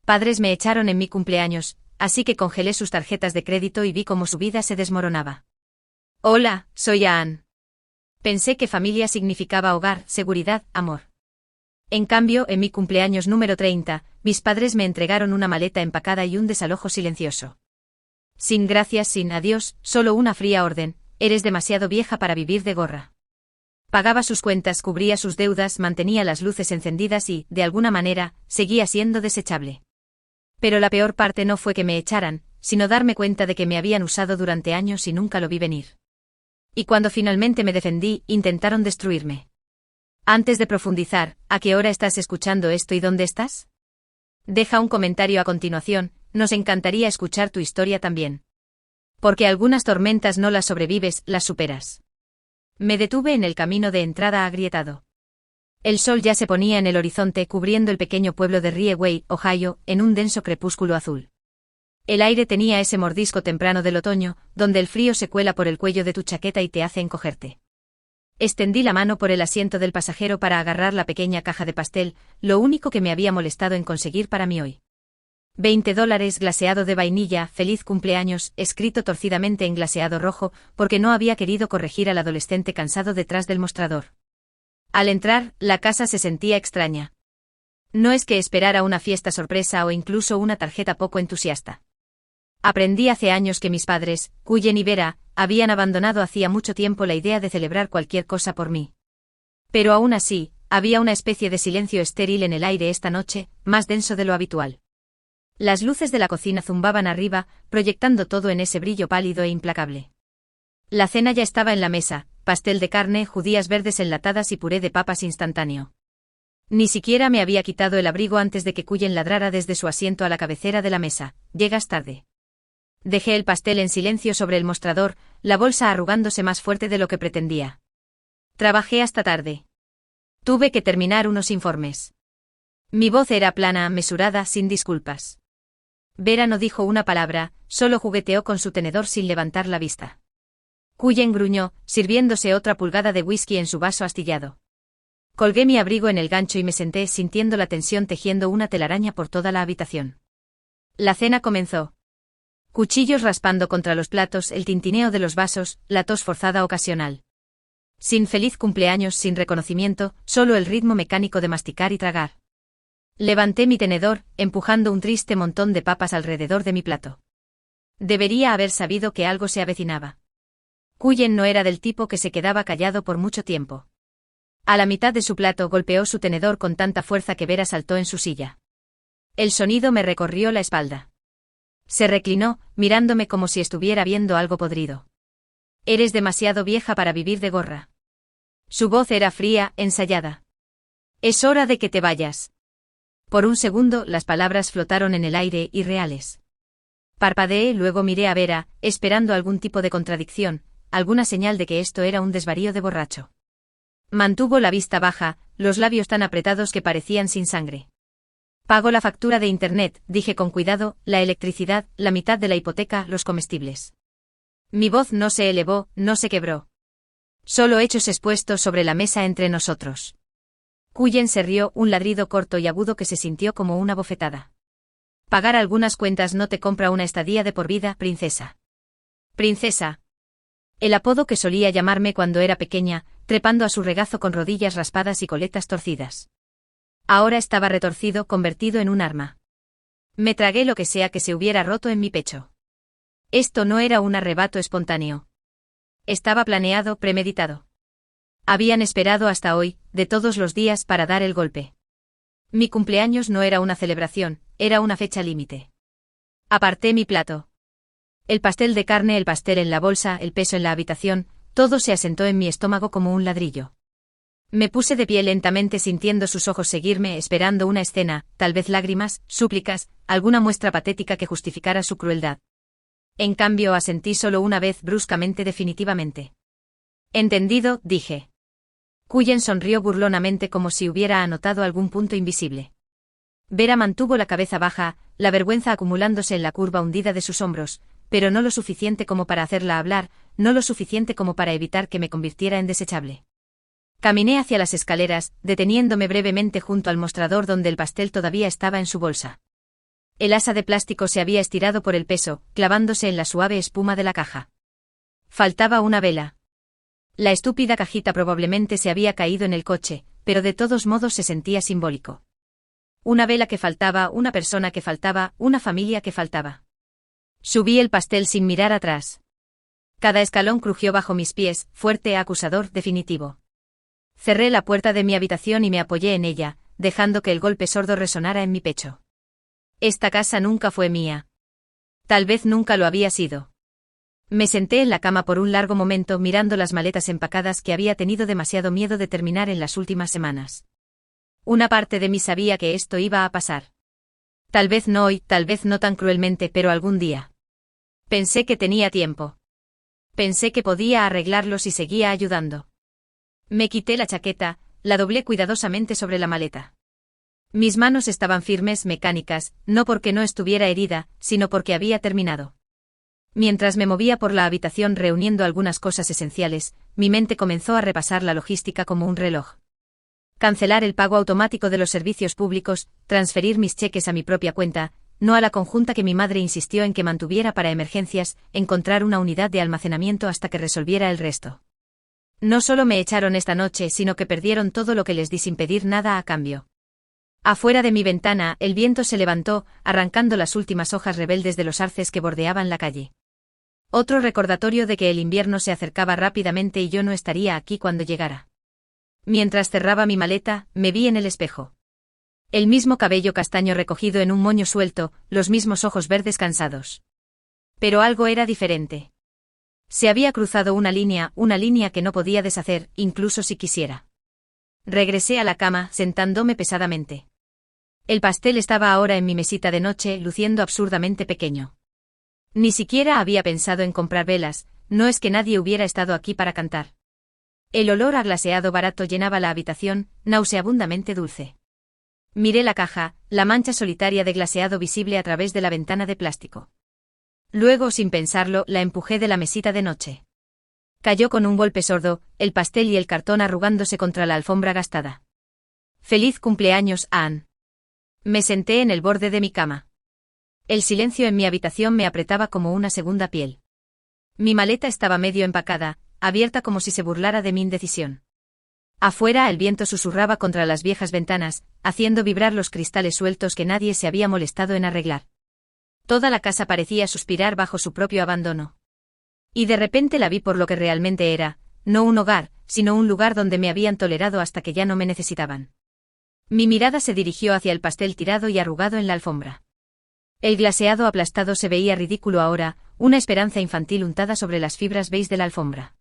Padres me echaron en mi cumpleaños, así que congelé sus tarjetas de crédito y vi cómo su vida se desmoronaba. Hola, soy Ann. Pensé que familia significaba hogar, seguridad, amor. En cambio, en mi cumpleaños número 30, mis padres me entregaron una maleta empacada y un desalojo silencioso. Sin gracias, sin adiós, solo una fría orden: eres demasiado vieja para vivir de gorra. Pagaba sus cuentas, cubría sus deudas, mantenía las luces encendidas y, de alguna manera, seguía siendo desechable. Pero la peor parte no fue que me echaran, sino darme cuenta de que me habían usado durante años y nunca lo vi venir. Y cuando finalmente me defendí, intentaron destruirme. Antes de profundizar, ¿a qué hora estás escuchando esto y dónde estás? Deja un comentario a continuación, nos encantaría escuchar tu historia también. Porque algunas tormentas no las sobrevives, las superas. Me detuve en el camino de entrada agrietado. El sol ya se ponía en el horizonte cubriendo el pequeño pueblo de Rieway, Ohio, en un denso crepúsculo azul. El aire tenía ese mordisco temprano del otoño, donde el frío se cuela por el cuello de tu chaqueta y te hace encogerte. Extendí la mano por el asiento del pasajero para agarrar la pequeña caja de pastel, lo único que me había molestado en conseguir para mí hoy. $20 glaseado de vainilla, feliz cumpleaños, escrito torcidamente en glaseado rojo, porque no había querido corregir al adolescente cansado detrás del mostrador. Al entrar, la casa se sentía extraña. No es que esperara una fiesta sorpresa o incluso una tarjeta poco entusiasta. Aprendí hace años que mis padres, Cullen y Vera, habían abandonado hacía mucho tiempo la idea de celebrar cualquier cosa por mí. Pero aún así, había una especie de silencio estéril en el aire esta noche, más denso de lo habitual. Las luces de la cocina zumbaban arriba, proyectando todo en ese brillo pálido e implacable. La cena ya estaba en la mesa: pastel de carne, judías verdes enlatadas y puré de papas instantáneo. Ni siquiera me había quitado el abrigo antes de que Cullen ladrara desde su asiento a la cabecera de la mesa: llegas tarde. Dejé el pastel en silencio sobre el mostrador, la bolsa arrugándose más fuerte de lo que pretendía. Trabajé hasta tarde. Tuve que terminar unos informes. Mi voz era plana, mesurada, sin disculpas. Vera no dijo una palabra, solo jugueteó con su tenedor sin levantar la vista. Cullen gruñó, sirviéndose otra pulgada de whisky en su vaso astillado. Colgué mi abrigo en el gancho y me senté sintiendo la tensión tejiendo una telaraña por toda la habitación. La cena comenzó. Cuchillos raspando contra los platos, el tintineo de los vasos, la tos forzada ocasional. Sin feliz cumpleaños, sin reconocimiento, solo el ritmo mecánico de masticar y tragar. Levanté mi tenedor, empujando un triste montón de papas alrededor de mi plato. Debería haber sabido que algo se avecinaba. Cullen no era del tipo que se quedaba callado por mucho tiempo. A la mitad de su plato golpeó su tenedor con tanta fuerza que Vera saltó en su silla. El sonido me recorrió la espalda. Se reclinó, mirándome como si estuviera viendo algo podrido. Eres demasiado vieja para vivir de gorra. Su voz era fría, ensayada. Es hora de que te vayas. Por un segundo las palabras flotaron en el aire, irreales. Parpadeé, luego miré a Vera, esperando algún tipo de contradicción, alguna señal de que esto era un desvarío de borracho. Mantuvo la vista baja, los labios tan apretados que parecían sin sangre. Pago la factura de internet, dije con cuidado, la electricidad, la mitad de la hipoteca, los comestibles. Mi voz no se elevó, no se quebró. Solo hechos expuestos sobre la mesa entre nosotros. Cullen se rió, un ladrido corto y agudo que se sintió como una bofetada. Pagar algunas cuentas no te compra una estadía de por vida, princesa. Princesa. El apodo que solía llamarme cuando era pequeña, trepando a su regazo con rodillas raspadas y coletas torcidas. Ahora estaba retorcido, convertido en un arma. Me tragué lo que sea que se hubiera roto en mi pecho. Esto no era un arrebato espontáneo. Estaba planeado, premeditado. Habían esperado hasta hoy, de todos los días, para dar el golpe. Mi cumpleaños no era una celebración, era una fecha límite. Aparté mi plato. El pastel de carne, el pastel en la bolsa, el peso en la habitación, todo se asentó en mi estómago como un ladrillo. Me puse de pie lentamente sintiendo sus ojos seguirme, esperando una escena, tal vez lágrimas, súplicas, alguna muestra patética que justificara su crueldad. En cambio asentí solo una vez, bruscamente, definitivamente. Entendido, dije. Cullen sonrió burlonamente como si hubiera anotado algún punto invisible. Vera mantuvo la cabeza baja, la vergüenza acumulándose en la curva hundida de sus hombros, pero no lo suficiente como para hacerla hablar, no lo suficiente como para evitar que me convirtiera en desechable. Caminé hacia las escaleras, deteniéndome brevemente junto al mostrador donde el pastel todavía estaba en su bolsa. El asa de plástico se había estirado por el peso, clavándose en la suave espuma de la caja. Faltaba una vela. La estúpida cajita probablemente se había caído en el coche, pero de todos modos se sentía simbólico. Una vela que faltaba, una persona que faltaba, una familia que faltaba. Subí el pastel sin mirar atrás. Cada escalón crujió bajo mis pies, fuerte, acusador, definitivo. Cerré la puerta de mi habitación y me apoyé en ella, dejando que el golpe sordo resonara en mi pecho. Esta casa nunca fue mía. Tal vez nunca lo había sido. Me senté en la cama por un largo momento mirando las maletas empacadas que había tenido demasiado miedo de terminar en las últimas semanas. Una parte de mí sabía que esto iba a pasar. Tal vez no hoy, tal vez no tan cruelmente, pero algún día. Pensé que tenía tiempo. Pensé que podía arreglarlo si seguía ayudando. Me quité la chaqueta, la doblé cuidadosamente sobre la maleta. Mis manos estaban firmes, mecánicas, no porque no estuviera herida, sino porque había terminado. Mientras me movía por la habitación reuniendo algunas cosas esenciales, mi mente comenzó a repasar la logística como un reloj. Cancelar el pago automático de los servicios públicos, transferir mis cheques a mi propia cuenta, no a la conjunta que mi madre insistió en que mantuviera para emergencias, encontrar una unidad de almacenamiento hasta que resolviera el resto. No solo me echaron esta noche, sino que perdieron todo lo que les di sin pedir nada a cambio. Afuera de mi ventana, el viento se levantó, arrancando las últimas hojas rebeldes de los arces que bordeaban la calle. Otro recordatorio de que el invierno se acercaba rápidamente y yo no estaría aquí cuando llegara. Mientras cerraba mi maleta, me vi en el espejo. El mismo cabello castaño recogido en un moño suelto, los mismos ojos verdes cansados. Pero algo era diferente. Se había cruzado una línea que no podía deshacer, incluso si quisiera. Regresé a la cama, sentándome pesadamente. El pastel estaba ahora en mi mesita de noche, luciendo absurdamente pequeño. Ni siquiera había pensado en comprar velas, no es que nadie hubiera estado aquí para cantar. El olor a glaseado barato llenaba la habitación, nauseabundamente dulce. Miré la caja, la mancha solitaria de glaseado visible a través de la ventana de plástico. Luego, sin pensarlo, la empujé de la mesita de noche. Cayó con un golpe sordo, el pastel y el cartón arrugándose contra la alfombra gastada. ¡Feliz cumpleaños, Anne! Me senté en el borde de mi cama. El silencio en mi habitación me apretaba como una segunda piel. Mi maleta estaba medio empacada, abierta como si se burlara de mi indecisión. Afuera el viento susurraba contra las viejas ventanas, haciendo vibrar los cristales sueltos que nadie se había molestado en arreglar. Toda la casa parecía suspirar bajo su propio abandono. Y de repente la vi por lo que realmente era, no un hogar, sino un lugar donde me habían tolerado hasta que ya no me necesitaban. Mi mirada se dirigió hacia el pastel tirado y arrugado en la alfombra. El glaseado aplastado se veía ridículo ahora, una esperanza infantil untada sobre las fibras beige de la alfombra.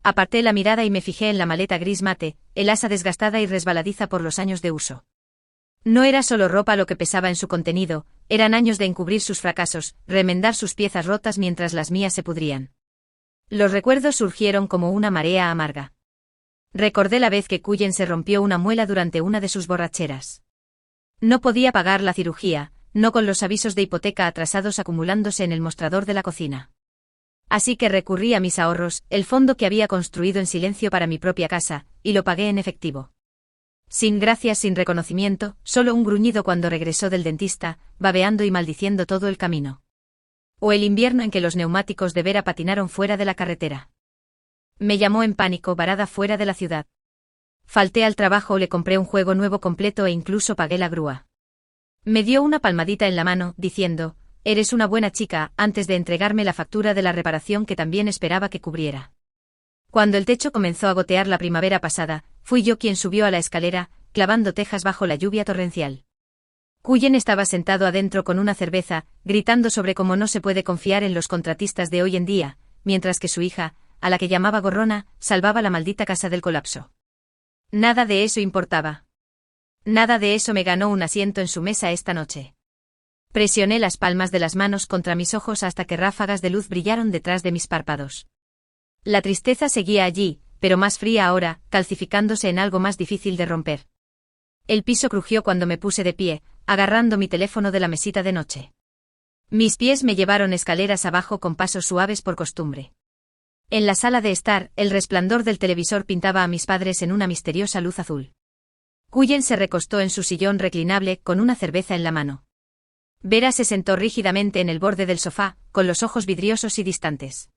Aparté la mirada y me fijé en la maleta gris mate, el asa desgastada y resbaladiza por los años de uso. No era solo ropa lo que pesaba en su contenido, eran años de encubrir sus fracasos, remendar sus piezas rotas mientras las mías se pudrían. Los recuerdos surgieron como una marea amarga. Recordé la vez que Cullen se rompió una muela durante una de sus borracheras. No podía pagar la cirugía, no con los avisos de hipoteca atrasados acumulándose en el mostrador de la cocina. Así que recurrí a mis ahorros, el fondo que había construido en silencio para mi propia casa, y lo pagué en efectivo. Sin gracias, sin reconocimiento, solo un gruñido cuando regresó del dentista, babeando y maldiciendo todo el camino. O el invierno en que los neumáticos de Vera patinaron fuera de la carretera. Me llamó en pánico, varada fuera de la ciudad. Falté al trabajo, le compré un juego nuevo completo e incluso pagué la grúa. Me dio una palmadita en la mano, diciendo, «Eres una buena chica», antes de entregarme la factura de la reparación que también esperaba que cubriera. Cuando el techo comenzó a gotear la primavera pasada, fui yo quien subió a la escalera, clavando tejas bajo la lluvia torrencial. Cullen estaba sentado adentro con una cerveza, gritando sobre cómo no se puede confiar en los contratistas de hoy en día, mientras que su hija, a la que llamaba gorrona, salvaba la maldita casa del colapso. Nada de eso importaba. Nada de eso me ganó un asiento en su mesa esta noche. Presioné las palmas de las manos contra mis ojos hasta que ráfagas de luz brillaron detrás de mis párpados. La tristeza seguía allí, pero más fría ahora, calcificándose en algo más difícil de romper. El piso crujió cuando me puse de pie, agarrando mi teléfono de la mesita de noche. Mis pies me llevaron escaleras abajo con pasos suaves por costumbre. En la sala de estar, el resplandor del televisor pintaba a mis padres en una misteriosa luz azul. Cullen se recostó en su sillón reclinable con una cerveza en la mano. Vera se sentó rígidamente en el borde del sofá, con los ojos vidriosos y distantes.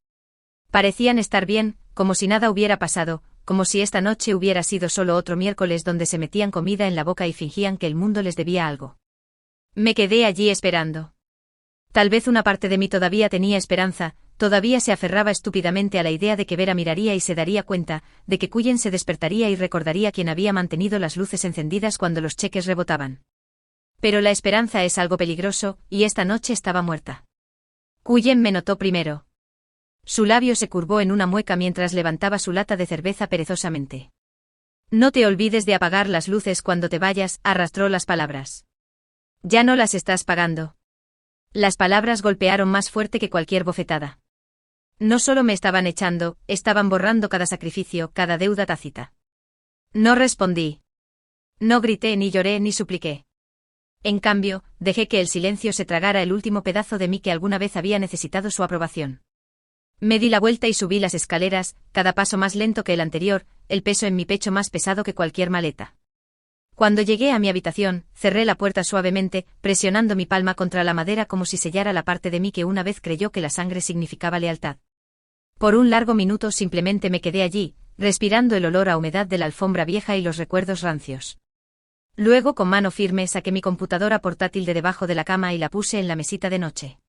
Parecían estar bien, como si nada hubiera pasado, como si esta noche hubiera sido solo otro miércoles donde se metían comida en la boca y fingían que el mundo les debía algo. Me quedé allí esperando. Tal vez una parte de mí todavía tenía esperanza, todavía se aferraba estúpidamente a la idea de que Vera miraría y se daría cuenta, de que Cullen se despertaría y recordaría quién había mantenido las luces encendidas cuando los cheques rebotaban. Pero la esperanza es algo peligroso, y esta noche estaba muerta. Cullen me notó primero. Su labio se curvó en una mueca mientras levantaba su lata de cerveza perezosamente. No te olvides de apagar las luces cuando te vayas, arrastró las palabras. Ya no las estás pagando. Las palabras golpearon más fuerte que cualquier bofetada. No solo me estaban echando, estaban borrando cada sacrificio, cada deuda tácita. No respondí. No grité ni lloré ni supliqué. En cambio, dejé que el silencio se tragara el último pedazo de mí que alguna vez había necesitado su aprobación. Me di la vuelta y subí las escaleras, cada paso más lento que el anterior, el peso en mi pecho más pesado que cualquier maleta. Cuando llegué a mi habitación, cerré la puerta suavemente, presionando mi palma contra la madera como si sellara la parte de mí que una vez creyó que la sangre significaba lealtad. Por un largo minuto simplemente me quedé allí, respirando el olor a humedad de la alfombra vieja y los recuerdos rancios. Luego con mano firme saqué mi computadora portátil de debajo de la cama y la puse en la mesita de noche.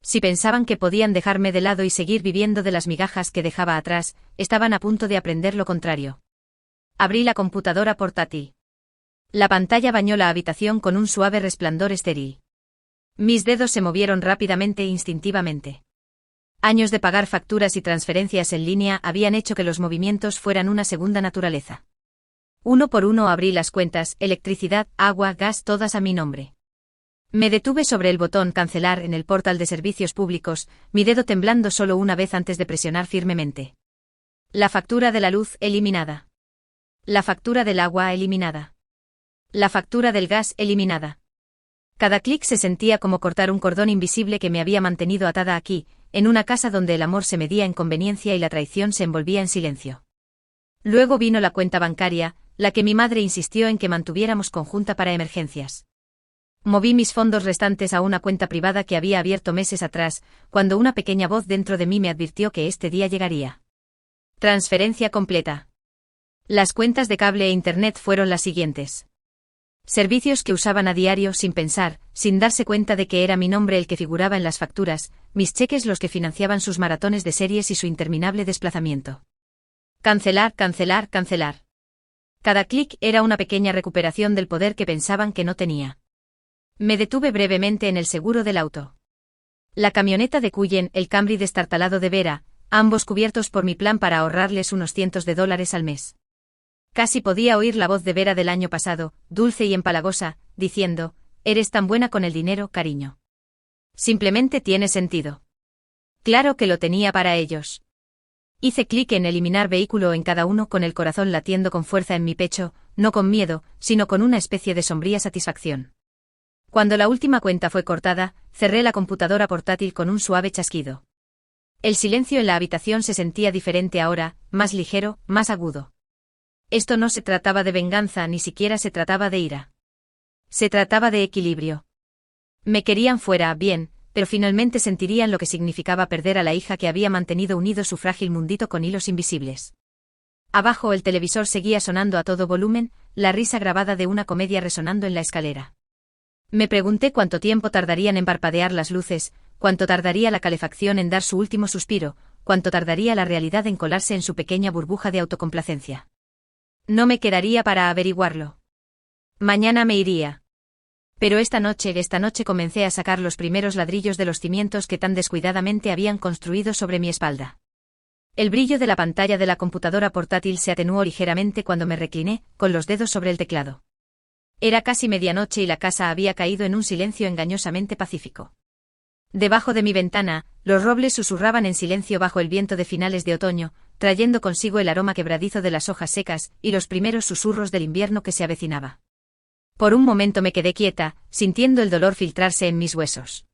Si pensaban que podían dejarme de lado y seguir viviendo de las migajas que dejaba atrás, estaban a punto de aprender lo contrario. Abrí la computadora portátil. La pantalla bañó la habitación con un suave resplandor estéril. Mis dedos se movieron rápidamente e instintivamente. Años de pagar facturas y transferencias en línea habían hecho que los movimientos fueran una segunda naturaleza. Uno por uno abrí las cuentas, electricidad, agua, gas, todas a mi nombre. Me detuve sobre el botón cancelar en el portal de servicios públicos, mi dedo temblando solo una vez antes de presionar firmemente. La factura de la luz eliminada. La factura del agua eliminada. La factura del gas eliminada. Cada clic se sentía como cortar un cordón invisible que me había mantenido atada aquí, en una casa donde el amor se medía en conveniencia y la traición se envolvía en silencio. Luego vino la cuenta bancaria, la que mi madre insistió en que mantuviéramos conjunta para emergencias. Moví mis fondos restantes a una cuenta privada que había abierto meses atrás, cuando una pequeña voz dentro de mí me advirtió que este día llegaría. Transferencia completa. Las cuentas de cable e internet fueron las siguientes. Servicios que usaban a diario sin pensar, sin darse cuenta de que era mi nombre el que figuraba en las facturas, mis cheques los que financiaban sus maratones de series y su interminable desplazamiento. Cancelar, cancelar, cancelar. Cada clic era una pequeña recuperación del poder que pensaban que no tenía. Me detuve brevemente en el seguro del auto. La camioneta de Cullen, el Camry destartalado de Vera, ambos cubiertos por mi plan para ahorrarles unos cientos de dólares al mes. Casi podía oír la voz de Vera del año pasado, dulce y empalagosa, diciendo, «Eres tan buena con el dinero, cariño. Simplemente tiene sentido». Claro que lo tenía para ellos. Hice clic en eliminar vehículo en cada uno con el corazón latiendo con fuerza en mi pecho, no con miedo, sino con una especie de sombría satisfacción. Cuando la última cuenta fue cortada, cerré la computadora portátil con un suave chasquido. El silencio en la habitación se sentía diferente ahora, más ligero, más agudo. Esto no se trataba de venganza, ni siquiera se trataba de ira. Se trataba de equilibrio. Me querían fuera, bien, pero finalmente sentirían lo que significaba perder a la hija que había mantenido unido su frágil mundito con hilos invisibles. Abajo el televisor seguía sonando a todo volumen, la risa grabada de una comedia resonando en la escalera. Me pregunté cuánto tiempo tardarían en parpadear las luces, cuánto tardaría la calefacción en dar su último suspiro, cuánto tardaría la realidad en colarse en su pequeña burbuja de autocomplacencia. No me quedaría para averiguarlo. Mañana me iría. Pero esta noche comencé a sacar los primeros ladrillos de los cimientos que tan descuidadamente habían construido sobre mi espalda. El brillo de la pantalla de la computadora portátil se atenuó ligeramente cuando me recliné, con los dedos sobre el teclado. Era casi medianoche y la casa había caído en un silencio engañosamente pacífico. Debajo de mi ventana, los robles susurraban en silencio bajo el viento de finales de otoño, trayendo consigo el aroma quebradizo de las hojas secas y los primeros susurros del invierno que se avecinaba. Por un momento me quedé quieta, sintiendo el dolor filtrarse en mis huesos.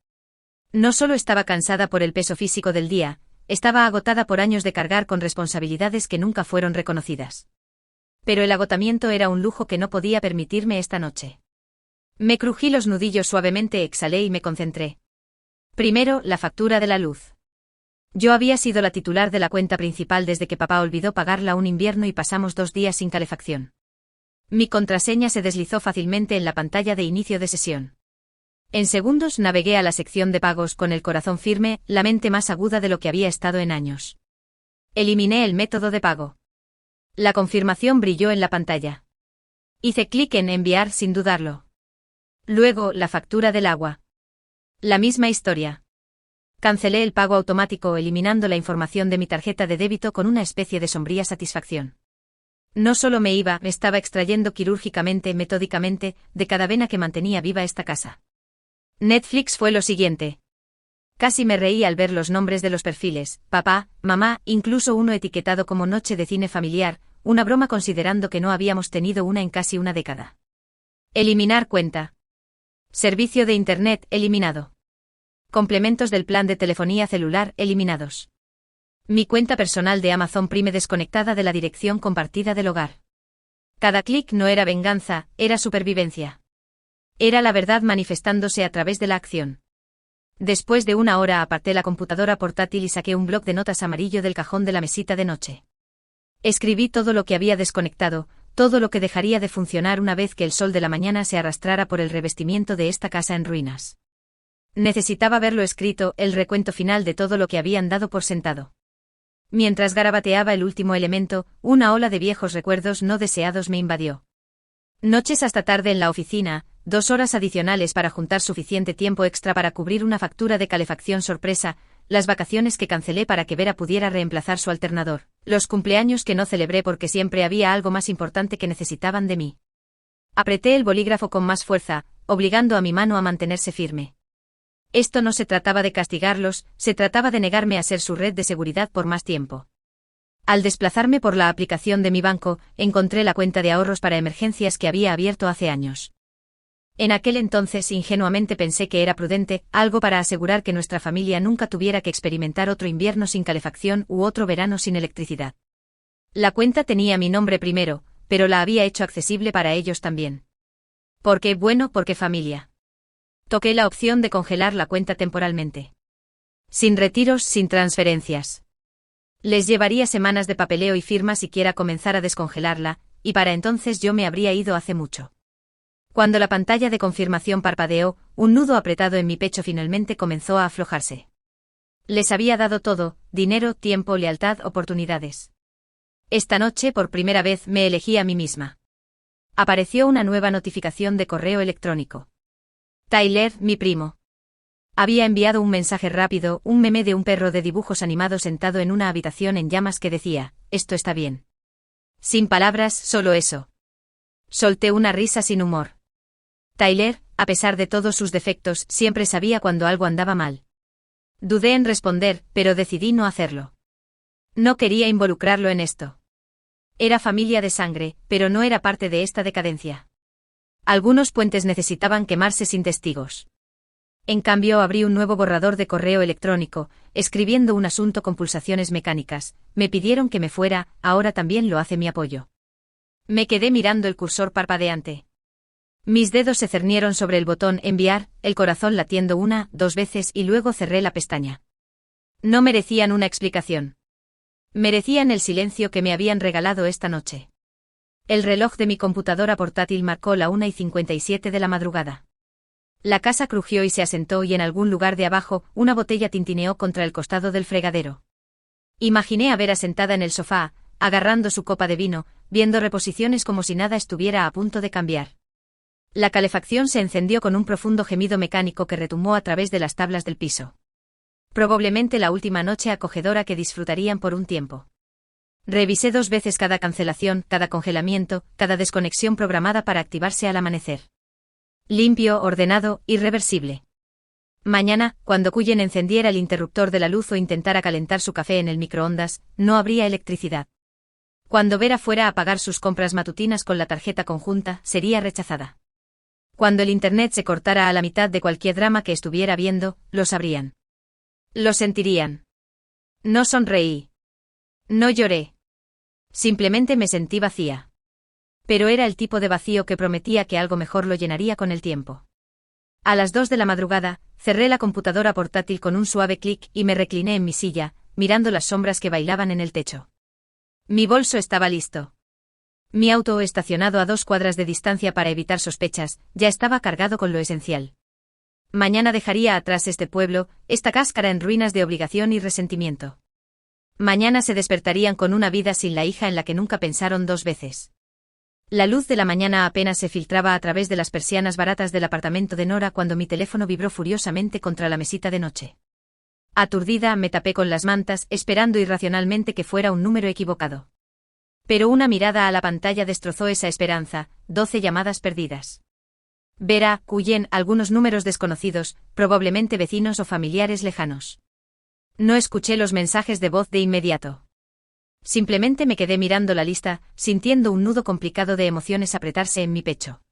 No solo estaba cansada por el peso físico del día, estaba agotada por años de cargar con responsabilidades que nunca fueron reconocidas. Pero el agotamiento era un lujo que no podía permitirme esta noche. Me crují los nudillos suavemente, exhalé y me concentré. Primero, la factura de la luz. Yo había sido la titular de la cuenta principal desde que papá olvidó pagarla un invierno y pasamos 2 días sin calefacción. Mi contraseña se deslizó fácilmente en la pantalla de inicio de sesión. En segundos navegué a la sección de pagos con el corazón firme, la mente más aguda de lo que había estado en años. Eliminé el método de pago. La confirmación brilló en la pantalla. Hice clic en enviar sin dudarlo. Luego, la factura del agua. La misma historia. Cancelé el pago automático eliminando la información de mi tarjeta de débito con una especie de sombría satisfacción. No solo me estaba extrayendo quirúrgicamente, metódicamente, de cada vena que mantenía viva esta casa. Netflix fue lo siguiente. Casi me reí al ver los nombres de los perfiles, papá, mamá, incluso uno etiquetado como noche de cine familiar, una broma considerando que no habíamos tenido una en casi una década. Eliminar cuenta. Servicio de Internet eliminado. Complementos del plan de telefonía celular eliminados. Mi cuenta personal de Amazon Prime desconectada de la dirección compartida del hogar. Cada clic no era venganza, era supervivencia. Era la verdad manifestándose a través de la acción. Después de 1 hora aparté la computadora portátil y saqué un bloc de notas amarillo del cajón de la mesita de noche. Escribí todo lo que había desconectado, todo lo que dejaría de funcionar una vez que el sol de la mañana se arrastrara por el revestimiento de esta casa en ruinas. Necesitaba verlo escrito, el recuento final de todo lo que habían dado por sentado. Mientras garabateaba el último elemento, una ola de viejos recuerdos no deseados me invadió. Noches hasta tarde en la oficina, 2 horas adicionales para juntar suficiente tiempo extra para cubrir una factura de calefacción sorpresa, las vacaciones que cancelé para que Vera pudiera reemplazar su alternador, los cumpleaños que no celebré porque siempre había algo más importante que necesitaban de mí. Apreté el bolígrafo con más fuerza, obligando a mi mano a mantenerse firme. Esto no se trataba de castigarlos, se trataba de negarme a ser su red de seguridad por más tiempo. Al desplazarme por la aplicación de mi banco, encontré la cuenta de ahorros para emergencias que había abierto hace años. En aquel entonces ingenuamente pensé que era prudente, algo para asegurar que nuestra familia nunca tuviera que experimentar otro invierno sin calefacción u otro verano sin electricidad. La cuenta tenía mi nombre primero, pero la había hecho accesible para ellos también. ¿Por qué? Bueno, porque familia. Toqué la opción de congelar la cuenta temporalmente. Sin retiros, sin transferencias. Les llevaría semanas de papeleo y firma siquiera comenzar a descongelarla, y para entonces yo me habría ido hace mucho. Cuando la pantalla de confirmación parpadeó, un nudo apretado en mi pecho finalmente comenzó a aflojarse. Les había dado todo, dinero, tiempo, lealtad, oportunidades. Esta noche por primera vez me elegí a mí misma. Apareció una nueva notificación de correo electrónico. Tyler, mi primo. Había enviado un mensaje rápido, un meme de un perro de dibujos animados sentado en una habitación en llamas que decía, esto está bien. Sin palabras, solo eso. Solté una risa sin humor. Tyler, a pesar de todos sus defectos, siempre sabía cuando algo andaba mal. Dudé en responder, pero decidí no hacerlo. No quería involucrarlo en esto. Era familia de sangre, pero no era parte de esta decadencia. Algunos puentes necesitaban quemarse sin testigos. En cambio abrí un nuevo borrador de correo electrónico, escribiendo un asunto con pulsaciones mecánicas. Me pidieron que me fuera, ahora también lo hace mi apoyo. Me quedé mirando el cursor parpadeante. Mis dedos se cernieron sobre el botón enviar, el corazón latiendo 1, 2 veces y luego cerré la pestaña. No merecían una explicación. Merecían el silencio que me habían regalado esta noche. El reloj de mi computadora portátil marcó la 1:57 de la madrugada. La casa crujió y se asentó y en algún lugar de abajo, una botella tintineó contra el costado del fregadero. Imaginé a Vera sentada en el sofá, agarrando su copa de vino, viendo reposiciones como si nada estuviera a punto de cambiar. La calefacción se encendió con un profundo gemido mecánico que retumbó a través de las tablas del piso. Probablemente la última noche acogedora que disfrutarían por un tiempo. Revisé 2 veces cada cancelación, cada congelamiento, cada desconexión programada para activarse al amanecer. Limpio, ordenado, irreversible. Mañana, cuando Cullen encendiera el interruptor de la luz o intentara calentar su café en el microondas, no habría electricidad. Cuando Vera fuera a pagar sus compras matutinas con la tarjeta conjunta, sería rechazada. Cuando el internet se cortara a la mitad de cualquier drama que estuviera viendo, lo sabrían. Lo sentirían. No sonreí. No lloré. Simplemente me sentí vacía. Pero era el tipo de vacío que prometía que algo mejor lo llenaría con el tiempo. A las 2 de la madrugada, cerré la computadora portátil con un suave clic y me recliné en mi silla, mirando las sombras que bailaban en el techo. Mi bolso estaba listo. Mi auto, estacionado a 2 cuadras de distancia para evitar sospechas, ya estaba cargado con lo esencial. Mañana dejaría atrás este pueblo, esta cáscara en ruinas de obligación y resentimiento. Mañana se despertarían con una vida sin la hija en la que nunca pensaron 2 veces. La luz de la mañana apenas se filtraba a través de las persianas baratas del apartamento de Nora cuando mi teléfono vibró furiosamente contra la mesita de noche. Aturdida, me tapé con las mantas, esperando irracionalmente que fuera un número equivocado. Pero una mirada a la pantalla destrozó esa esperanza: 12 llamadas perdidas. Vera, Cullen, algunos números desconocidos, probablemente vecinos o familiares lejanos. No escuché los mensajes de voz de inmediato. Simplemente me quedé mirando la lista, sintiendo un nudo complicado de emociones apretarse en mi pecho.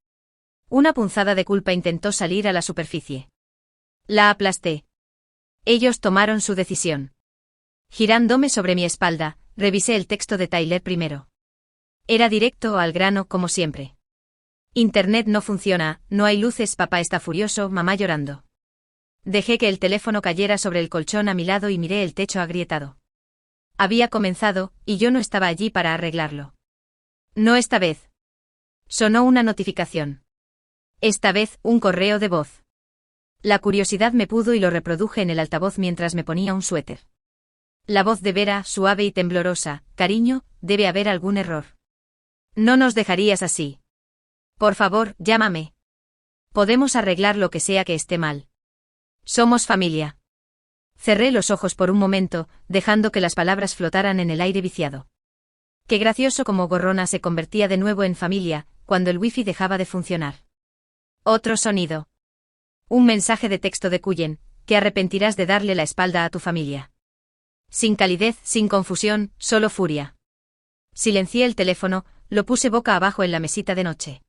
Una punzada de culpa intentó salir a la superficie. La aplasté. Ellos tomaron su decisión. Girándome sobre mi espalda, revisé el texto de Tyler primero. Era directo al grano como siempre. Internet no funciona, no hay luces, papá está furioso, mamá llorando. Dejé que el teléfono cayera sobre el colchón a mi lado y miré el techo agrietado. Había comenzado, y yo no estaba allí para arreglarlo. No esta vez. Sonó una notificación. Esta vez, un correo de voz. La curiosidad me pudo y lo reproduje en el altavoz mientras me ponía un suéter. La voz de Vera, suave y temblorosa: cariño, debe haber algún error. No nos dejarías así. Por favor, llámame. Podemos arreglar lo que sea que esté mal. Somos familia. Cerré los ojos por un momento, dejando que las palabras flotaran en el aire viciado. Qué gracioso como Gorrona se convertía de nuevo en familia, cuando el wifi dejaba de funcionar. Otro sonido. Un mensaje de texto de Cullen: que arrepentirás de darle la espalda a tu familia. Sin calidez, sin confusión, solo furia. Silencié el teléfono, lo puse boca abajo en la mesita de noche.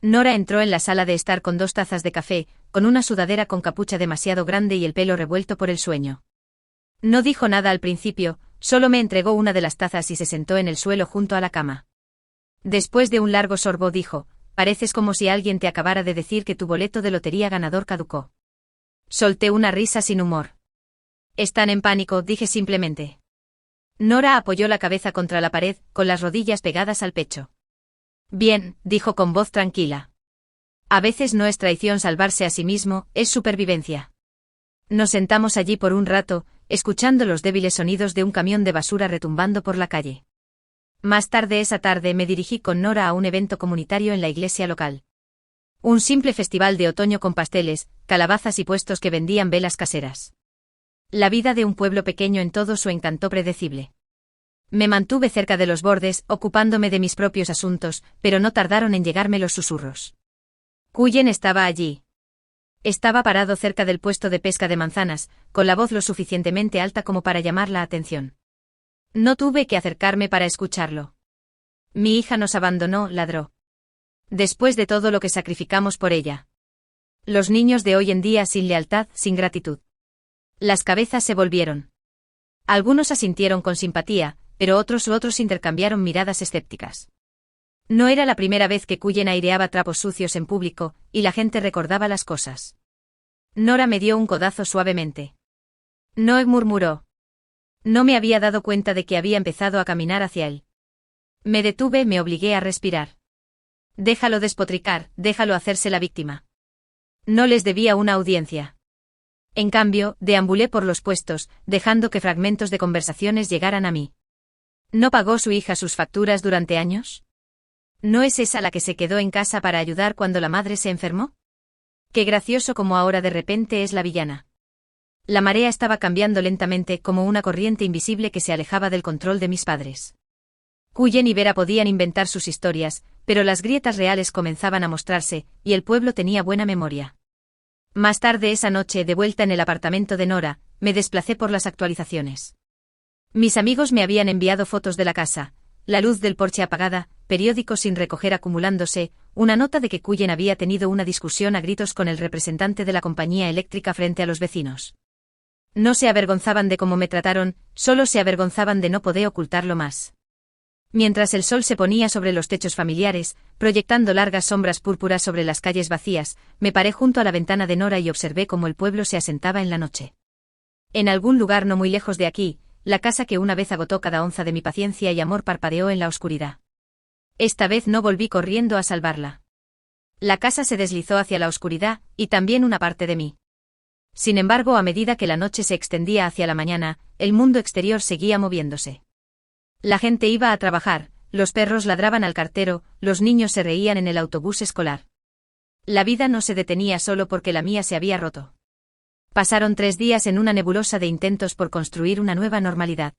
Nora entró en la sala de estar con 2 tazas de café, con una sudadera con capucha demasiado grande y el pelo revuelto por el sueño. No dijo nada al principio, solo me entregó una de las tazas y se sentó en el suelo junto a la cama. Después de un largo sorbo dijo: pareces como si alguien te acabara de decir que tu boleto de lotería ganador caducó. Solté una risa sin humor. Están en pánico, dije simplemente. Nora apoyó la cabeza contra la pared, con las rodillas pegadas al pecho. Bien, dijo con voz tranquila. A veces no es traición salvarse a sí mismo, es supervivencia. Nos sentamos allí por un rato, escuchando los débiles sonidos de un camión de basura retumbando por la calle. Más tarde esa tarde me dirigí con Nora a un evento comunitario en la iglesia local. Un simple festival de otoño con pasteles, calabazas y puestos que vendían velas caseras. La vida de un pueblo pequeño en todo su encanto predecible. Me mantuve cerca de los bordes, ocupándome de mis propios asuntos, pero no tardaron en llegarme los susurros. Cullen estaba allí. Estaba parado cerca del puesto de pesca de manzanas, con la voz lo suficientemente alta como para llamar la atención. No tuve que acercarme para escucharlo. Mi hija nos abandonó, ladró. Después de todo lo que sacrificamos por ella. Los niños de hoy en día sin lealtad, sin gratitud. Las cabezas se volvieron. Algunos asintieron con simpatía, pero otros intercambiaron miradas escépticas. No era la primera vez que Cullen aireaba trapos sucios en público, y la gente recordaba las cosas. Nora me dio un codazo suavemente. No, murmuró. No me había dado cuenta de que había empezado a caminar hacia él. Me detuve, me obligué a respirar. Déjalo despotricar, déjalo hacerse la víctima. No les debía una audiencia. En cambio, deambulé por los puestos, dejando que fragmentos de conversaciones llegaran a mí. ¿No pagó su hija sus facturas durante años? ¿No es esa la que se quedó en casa para ayudar cuando la madre se enfermó? Qué gracioso como ahora de repente es la villana. La marea estaba cambiando lentamente como una corriente invisible que se alejaba del control de mis padres. Cullen y Vera podían inventar sus historias, pero las grietas reales comenzaban a mostrarse, y el pueblo tenía buena memoria. Más tarde esa noche, de vuelta en el apartamento de Nora, me desplacé por las actualizaciones. Mis amigos me habían enviado fotos de la casa, la luz del porche apagada, periódicos sin recoger acumulándose, una nota de que Cullen había tenido una discusión a gritos con el representante de la compañía eléctrica frente a los vecinos. No se avergonzaban de cómo me trataron, solo se avergonzaban de no poder ocultarlo más. Mientras el sol se ponía sobre los techos familiares, proyectando largas sombras púrpuras sobre las calles vacías, me paré junto a la ventana de Nora y observé cómo el pueblo se asentaba en la noche. En algún lugar no muy lejos de aquí, la casa que una vez agotó cada onza de mi paciencia y amor parpadeó en la oscuridad. Esta vez no volví corriendo a salvarla. La casa se deslizó hacia la oscuridad, y también una parte de mí. Sin embargo, a medida que la noche se extendía hacia la mañana, el mundo exterior seguía moviéndose. La gente iba a trabajar, los perros ladraban al cartero, los niños se reían en el autobús escolar. La vida no se detenía solo porque la mía se había roto. Pasaron 3 días en una nebulosa de intentos por construir una nueva normalidad.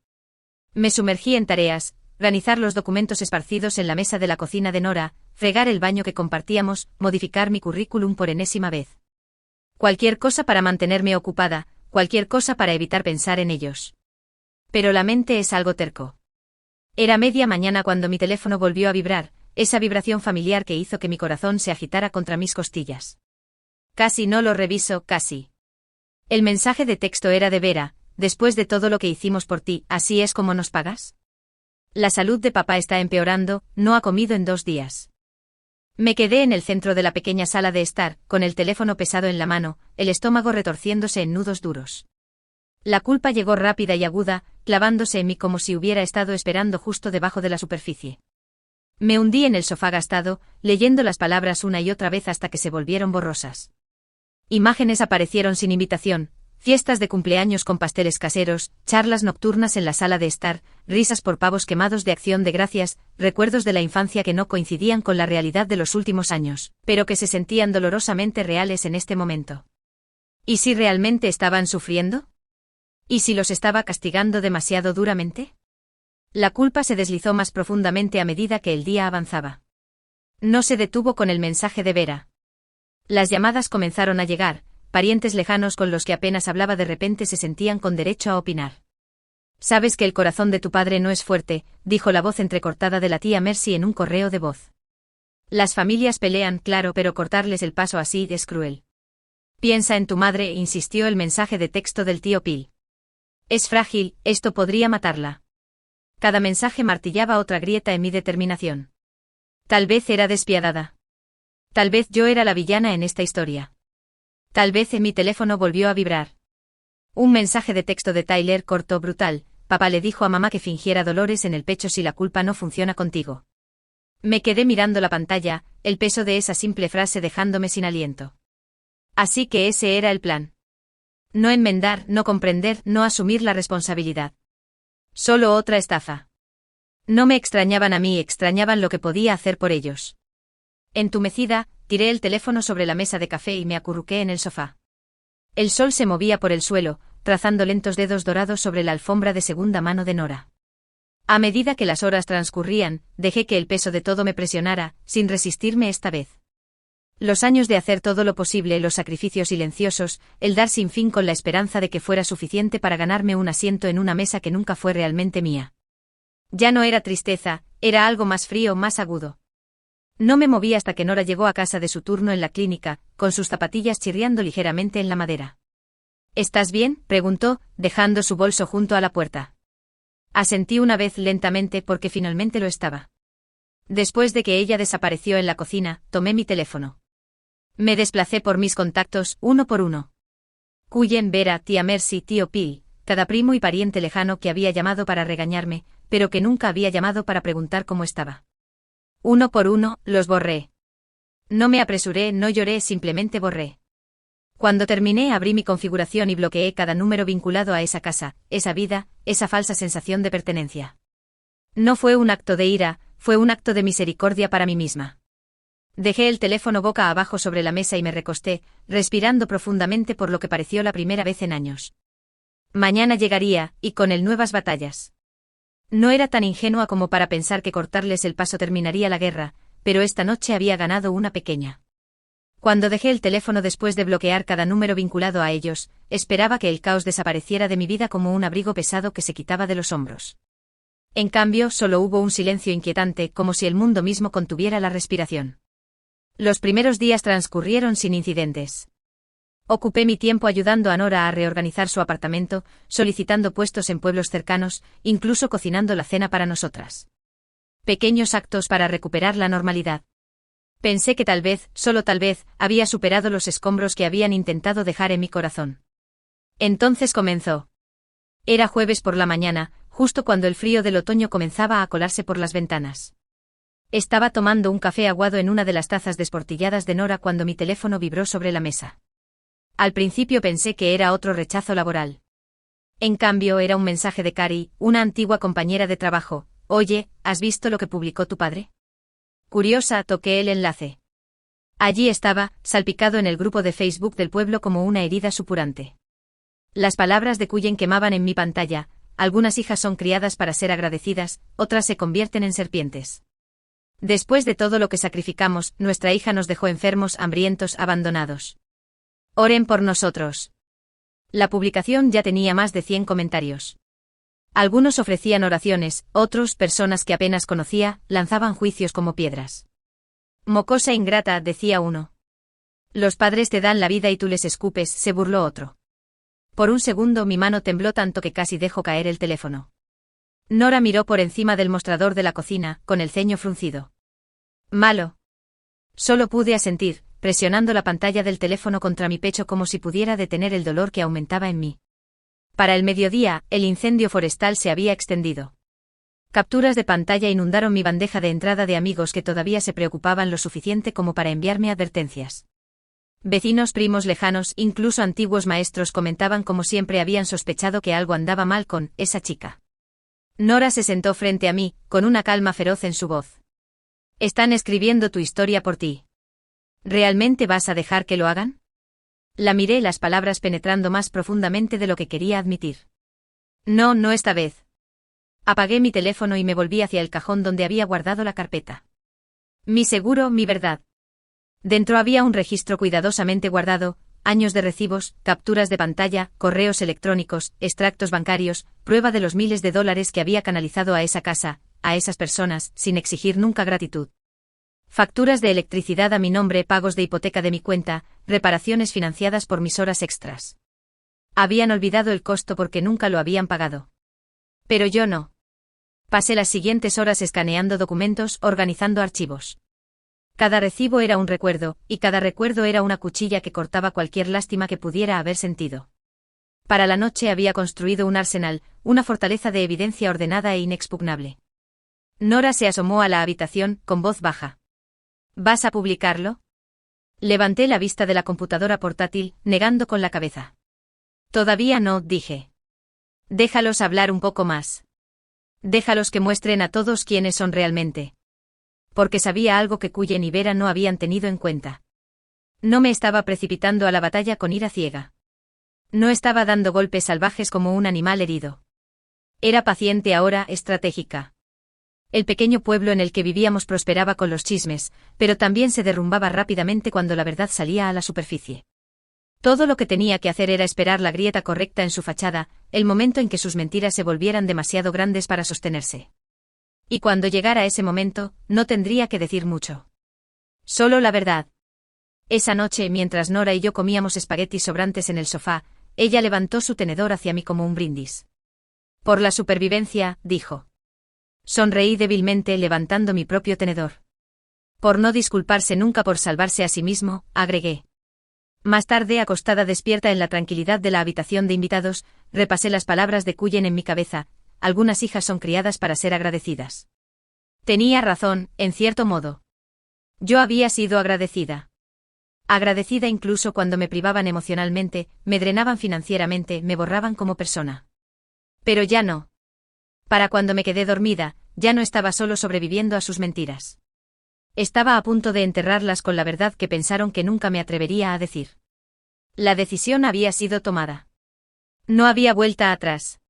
Me sumergí en tareas: organizar los documentos esparcidos en la mesa de la cocina de Nora, fregar el baño que compartíamos, modificar mi currículum por enésima vez. Cualquier cosa para mantenerme ocupada, cualquier cosa para evitar pensar en ellos. Pero la mente es algo terco. Era media mañana cuando mi teléfono volvió a vibrar, esa vibración familiar que hizo que mi corazón se agitara contra mis costillas. Casi no lo reviso, casi. El mensaje de texto era de Vera: después de todo lo que hicimos por ti, ¿así es como nos pagas? La salud de papá está empeorando, no ha comido en 2 días. Me quedé en el centro de la pequeña sala de estar, con el teléfono pesado en la mano, el estómago retorciéndose en nudos duros. La culpa llegó rápida y aguda, clavándose en mí como si hubiera estado esperando justo debajo de la superficie. Me hundí en el sofá gastado, leyendo las palabras una y otra vez hasta que se volvieron borrosas. Imágenes aparecieron sin invitación: fiestas de cumpleaños con pasteles caseros, charlas nocturnas en la sala de estar, risas por pavos quemados de Acción de Gracias, recuerdos de la infancia que no coincidían con la realidad de los últimos años, pero que se sentían dolorosamente reales en este momento. ¿Y si realmente estaban sufriendo? ¿Y si los estaba castigando demasiado duramente? La culpa se deslizó más profundamente a medida que el día avanzaba. No se detuvo con el mensaje de Vera. Las llamadas comenzaron a llegar. Parientes lejanos con los que apenas hablaba de repente se sentían con derecho a opinar. «Sabes que el corazón de tu padre no es fuerte», dijo la voz entrecortada de la tía Mercy en un correo de voz. «Las familias pelean, claro, pero cortarles el paso así es cruel». «Piensa en tu madre», insistió el mensaje de texto del tío Phil. «Es frágil, esto podría matarla». Cada mensaje martillaba otra grieta en mi determinación. Tal vez era despiadada. Tal vez yo era la villana en esta historia. Tal vez mi teléfono volvió a vibrar. Un mensaje de texto de Tyler corto, brutal: «Papá le dijo a mamá que fingiera dolores en el pecho si la culpa no funciona contigo». Me quedé mirando la pantalla, el peso de esa simple frase dejándome sin aliento. Así que ese era el plan. No enmendar, no comprender, no asumir la responsabilidad. Solo otra estafa. No me extrañaban a mí, extrañaban lo que podía hacer por ellos. Entumecida, tiré el teléfono sobre la mesa de café y me acurruqué en el sofá. El sol se movía por el suelo, trazando lentos dedos dorados sobre la alfombra de segunda mano de Nora. A medida que las horas transcurrían, dejé que el peso de todo me presionara, sin resistirme esta vez. Los años de hacer todo lo posible, los sacrificios silenciosos, el dar sin fin con la esperanza de que fuera suficiente para ganarme un asiento en una mesa que nunca fue realmente mía. Ya no era tristeza, era algo más frío, más agudo. No me moví hasta que Nora llegó a casa de su turno en la clínica, con sus zapatillas chirriando ligeramente en la madera. «¿Estás bien?», preguntó, dejando su bolso junto a la puerta. Asentí una vez lentamente porque finalmente lo estaba. Después de que ella desapareció en la cocina, tomé mi teléfono. Me desplacé por mis contactos, uno por uno. Cullen, Vera, tía Mercy, tío Phil, cada primo y pariente lejano que había llamado para regañarme, pero que nunca había llamado para preguntar cómo estaba. Uno por uno, los borré. No me apresuré, no lloré, simplemente borré. Cuando terminé, abrí mi configuración y bloqueé cada número vinculado a esa casa, esa vida, esa falsa sensación de pertenencia. No fue un acto de ira, fue un acto de misericordia para mí misma. Dejé el teléfono boca abajo sobre la mesa y me recosté, respirando profundamente por lo que pareció la primera vez en años. Mañana llegaría, y con él nuevas batallas. No era tan ingenua como para pensar que cortarles el paso terminaría la guerra, pero esta noche había ganado una pequeña. Cuando dejé el teléfono después de bloquear cada número vinculado a ellos, esperaba que el caos desapareciera de mi vida como un abrigo pesado que se quitaba de los hombros. En cambio, solo hubo un silencio inquietante, como si el mundo mismo contuviera la respiración. Los primeros días transcurrieron sin incidentes. Ocupé mi tiempo ayudando a Nora a reorganizar su apartamento, solicitando puestos en pueblos cercanos, incluso cocinando la cena para nosotras. Pequeños actos para recuperar la normalidad. Pensé que tal vez, solo tal vez, había superado los escombros que habían intentado dejar en mi corazón. Entonces comenzó. Era jueves por la mañana, justo cuando el frío del otoño comenzaba a colarse por las ventanas. Estaba tomando un café aguado en una de las tazas desportilladas de Nora cuando mi teléfono vibró sobre la mesa. Al principio pensé que era otro rechazo laboral. En cambio era un mensaje de Cari, una antigua compañera de trabajo. Oye, ¿has visto lo que publicó tu padre? Curiosa, toqué el enlace. Allí estaba, salpicado en el grupo de Facebook del pueblo como una herida supurante. Las palabras de Cullen quemaban en mi pantalla. Algunas hijas son criadas para ser agradecidas, otras se convierten en serpientes. Después de todo lo que sacrificamos, nuestra hija nos dejó enfermos, hambrientos, abandonados. Oren por nosotros. La publicación ya tenía más de 100 comentarios. Algunos ofrecían oraciones, otros, personas que apenas conocía, lanzaban juicios como piedras. Mocosa ingrata, decía uno. Los padres te dan la vida y tú les escupes, se burló otro. Por un segundo mi mano tembló tanto que casi dejó caer el teléfono. Nora miró por encima del mostrador de la cocina, con el ceño fruncido. Malo. Solo pude asentir, presionando la pantalla del teléfono contra mi pecho como si pudiera detener el dolor que aumentaba en mí. Para el mediodía, el incendio forestal se había extendido. Capturas de pantalla inundaron mi bandeja de entrada de amigos que todavía se preocupaban lo suficiente como para enviarme advertencias. Vecinos, primos lejanos, incluso antiguos maestros comentaban como siempre habían sospechado que algo andaba mal con esa chica. Nora se sentó frente a mí, con una calma feroz en su voz. Están escribiendo tu historia por ti. ¿Realmente vas a dejar que lo hagan? La miré, las palabras penetrando más profundamente de lo que quería admitir. No, no esta vez. Apagué mi teléfono y me volví hacia el cajón donde había guardado la carpeta. Mi seguro, mi verdad. Dentro había un registro cuidadosamente guardado, años de recibos, capturas de pantalla, correos electrónicos, extractos bancarios, prueba de los miles de dólares que había canalizado a esa casa, a esas personas, sin exigir nunca gratitud. Facturas de electricidad a mi nombre, pagos de hipoteca de mi cuenta, reparaciones financiadas por mis horas extras. Habían olvidado el costo porque nunca lo habían pagado. Pero yo no. Pasé las siguientes horas escaneando documentos, organizando archivos. Cada recibo era un recuerdo, y cada recuerdo era una cuchilla que cortaba cualquier lástima que pudiera haber sentido. Para la noche había construido un arsenal, una fortaleza de evidencia ordenada e inexpugnable. Nora se asomó a la habitación, con voz baja. ¿Vas a publicarlo? Levanté la vista de la computadora portátil, negando con la cabeza. Todavía no, dije. Déjalos hablar un poco más. Déjalos que muestren a todos quiénes son realmente. Porque sabía algo que Cullen y Vera no habían tenido en cuenta. No me estaba precipitando a la batalla con ira ciega. No estaba dando golpes salvajes como un animal herido. Era paciente ahora, estratégica. El pequeño pueblo en el que vivíamos prosperaba con los chismes, pero también se derrumbaba rápidamente cuando la verdad salía a la superficie. Todo lo que tenía que hacer era esperar la grieta correcta en su fachada, el momento en que sus mentiras se volvieran demasiado grandes para sostenerse. Y cuando llegara ese momento, no tendría que decir mucho. Solo la verdad. Esa noche, mientras Nora y yo comíamos espaguetis sobrantes en el sofá, ella levantó su tenedor hacia mí como un brindis. Por la supervivencia, dijo. Sonreí débilmente levantando mi propio tenedor. Por no disculparse nunca por salvarse a sí mismo, agregué. Más tarde, acostada despierta en la tranquilidad de la habitación de invitados, repasé las palabras de Cullen en mi cabeza. Algunas hijas son criadas para ser agradecidas. Tenía razón, en cierto modo. Yo había sido agradecida. Agradecida incluso cuando me privaban emocionalmente, me drenaban financieramente, me borraban como persona. Pero ya no. Para cuando me quedé dormida, ya no estaba solo sobreviviendo a sus mentiras. Estaba a punto de enterrarlas con la verdad que pensaron que nunca me atrevería a decir. La decisión había sido tomada. No había vuelta atrás.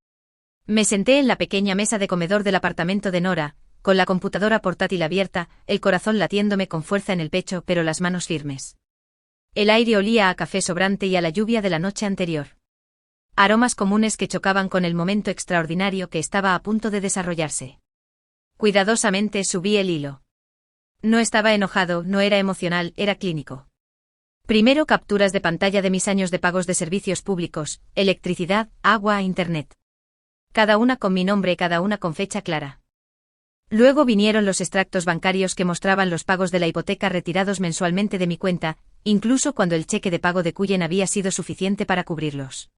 Me senté en la pequeña mesa de comedor del apartamento de Nora, con la computadora portátil abierta, el corazón latiéndome con fuerza en el pecho pero las manos firmes. El aire olía a café sobrante y a la lluvia de la noche anterior. Aromas comunes que chocaban con el momento extraordinario que estaba a punto de desarrollarse. Cuidadosamente subí el hilo. No estaba enojado, no era emocional, era clínico. Primero capturas de pantalla de mis años de pagos de servicios públicos, electricidad, agua, internet. Cada una con mi nombre, cada una con fecha clara. Luego vinieron los extractos bancarios que mostraban los pagos de la hipoteca retirados mensualmente de mi cuenta, incluso cuando el cheque de pago de Cullen había sido suficiente para cubrirlos.